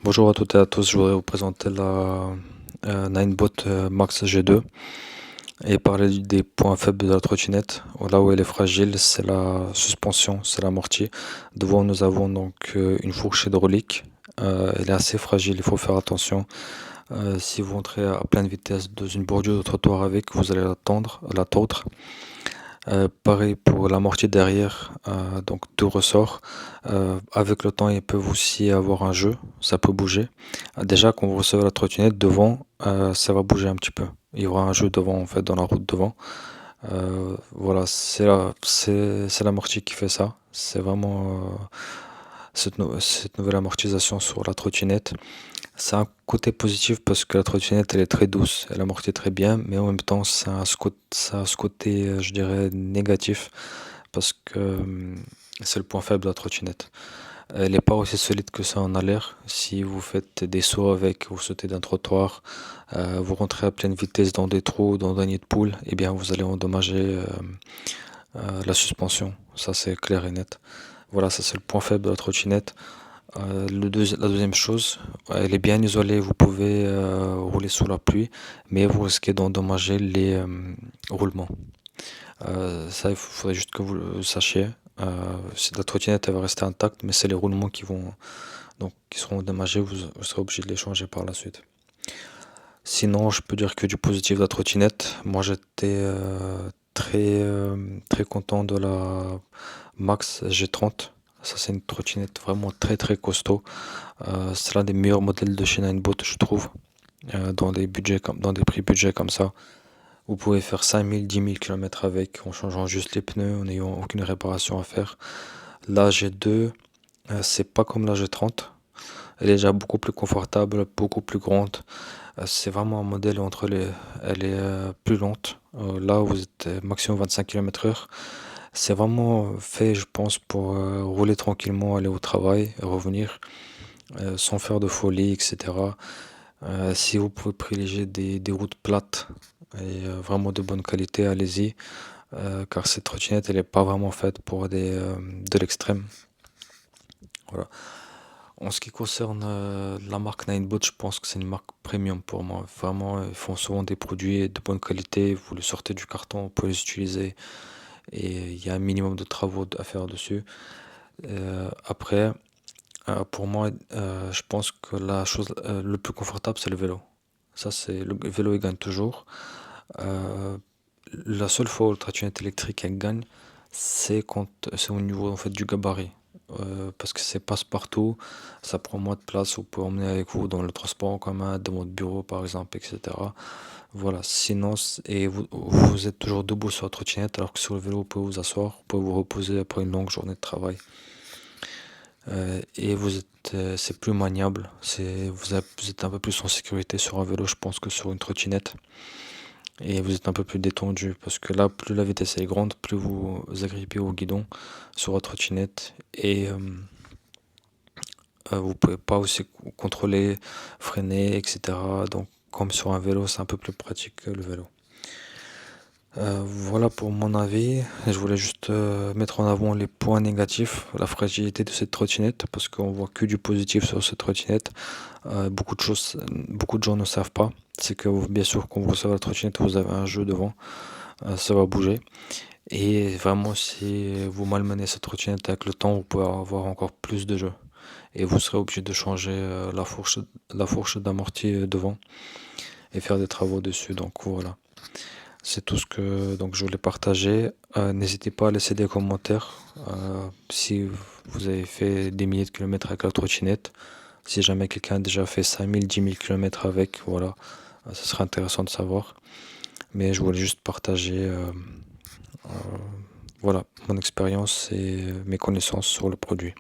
Bonjour à toutes et à tous, je voudrais vous présenter la Ninebot Max G2 et parler des points faibles de la trottinette. Là où elle est fragile, c'est la suspension, c'est l'amorti. Devant, nous avons donc une fourche hydraulique. Elle est assez fragile, il faut faire attention. Si vous entrez à pleine vitesse dans une bordure de trottoir avec, vous allez la tordre. Pareil pour l'amorti derrière, donc deux ressorts. Avec le temps, ils peuvent aussi avoir un jeu, ça peut bouger. Déjà, quand vous recevez la trottinette devant, ça va bouger un petit peu. Il y aura un jeu devant, en fait, dans la route devant. Voilà, c'est l'amorti qui fait ça. C'est vraiment cette nouvelle amortisation sur la trottinette. C'est un côté positif parce que la trottinette elle est très douce, elle amortit très bien, mais en même temps ça a ce côté, je dirais, négatif parce que c'est le point faible de la trottinette. Elle n'est pas aussi solide que ça en a l'air. Si vous faites des sauts avec, vous sautez d'un trottoir, vous rentrez à pleine vitesse dans des trous, dans un nid de poule, eh bien vous allez endommager la suspension. Ça c'est clair et net. Voilà, ça c'est le point faible de la trottinette. La deuxième chose, elle est bien isolée, vous pouvez rouler sous la pluie, mais vous risquez d'endommager les roulements. Ça, il faudrait juste que vous le sachiez. La trottinette elle va rester intacte, mais c'est les roulements qui seront endommagés, vous serez obligé de les changer par la suite. Sinon, je peux dire que du positif de la trottinette. Moi, j'étais très content de la Max G30. Ça, c'est une trottinette vraiment très costaud. C'est l'un des meilleurs modèles de chez Ninebot, je trouve, dans des prix budget comme ça. Vous pouvez faire 5000, 10 000 km avec en changeant juste les pneus, en n'ayant aucune réparation à faire. La G2, c'est pas comme la G30. Elle est déjà beaucoup plus confortable, beaucoup plus grande. C'est vraiment un modèle elle est plus lente. Là, vous êtes maximum 25 km/h. C'est vraiment fait, je pense, pour rouler tranquillement, aller au travail, et revenir, sans faire de folie, etc. Si vous pouvez privilégier des routes plates et vraiment de bonne qualité, allez-y, car cette trottinette, elle n'est pas vraiment faite pour de l'extrême. Voilà. En ce qui concerne la marque Ninebot, je pense que c'est une marque premium pour moi. Vraiment, ils font souvent des produits de bonne qualité. Vous les sortez du carton, vous pouvez les utiliser et il y a un minimum de travaux à faire dessus. Après, pour moi, je pense que la chose le plus confortable, c'est le vélo. Ça, c'est le vélo, il gagne toujours. Euh, la seule fois où le trottinette électrique elle gagne, c'est au niveau en fait du gabarit. Parce que c'est passe-partout, ça prend moins de place, vous pouvez emmener avec vous dans le transport en commun, dans votre bureau par exemple, etc. Voilà, sinon, vous êtes toujours debout sur la trottinette, alors que sur le vélo, vous pouvez vous asseoir, vous pouvez vous reposer après une longue journée de travail. Et c'est plus maniable, vous êtes un peu plus en sécurité sur un vélo, je pense, que sur une trottinette. Et vous êtes un peu plus détendu, parce que là, plus la vitesse est grande, plus vous agrippez au guidon sur votre trottinette, et vous pouvez pas aussi contrôler, freiner, etc. Donc, comme sur un vélo, c'est un peu plus pratique que le vélo. Voilà pour mon avis. Je voulais juste mettre en avant les points négatifs, la fragilité de cette trottinette, parce qu'on voit que du positif sur cette trottinette. Beaucoup de gens ne savent pas. C'est que bien sûr, quand vous recevez la trottinette, vous avez un jeu devant, ça va bouger. Et vraiment, si vous malmenez cette trottinette avec le temps, vous pouvez avoir encore plus de jeux. Et vous serez obligé de changer la fourche d'amorti devant et faire des travaux dessus. Donc voilà. C'est tout ce que donc je voulais partager. N'hésitez pas à laisser des commentaires si vous avez fait des milliers de kilomètres avec la trottinette. Si jamais quelqu'un a déjà fait 5000, 10 000 kilomètres avec, voilà, ce serait intéressant de savoir. Mais je voulais juste partager voilà, mon expérience et mes connaissances sur le produit.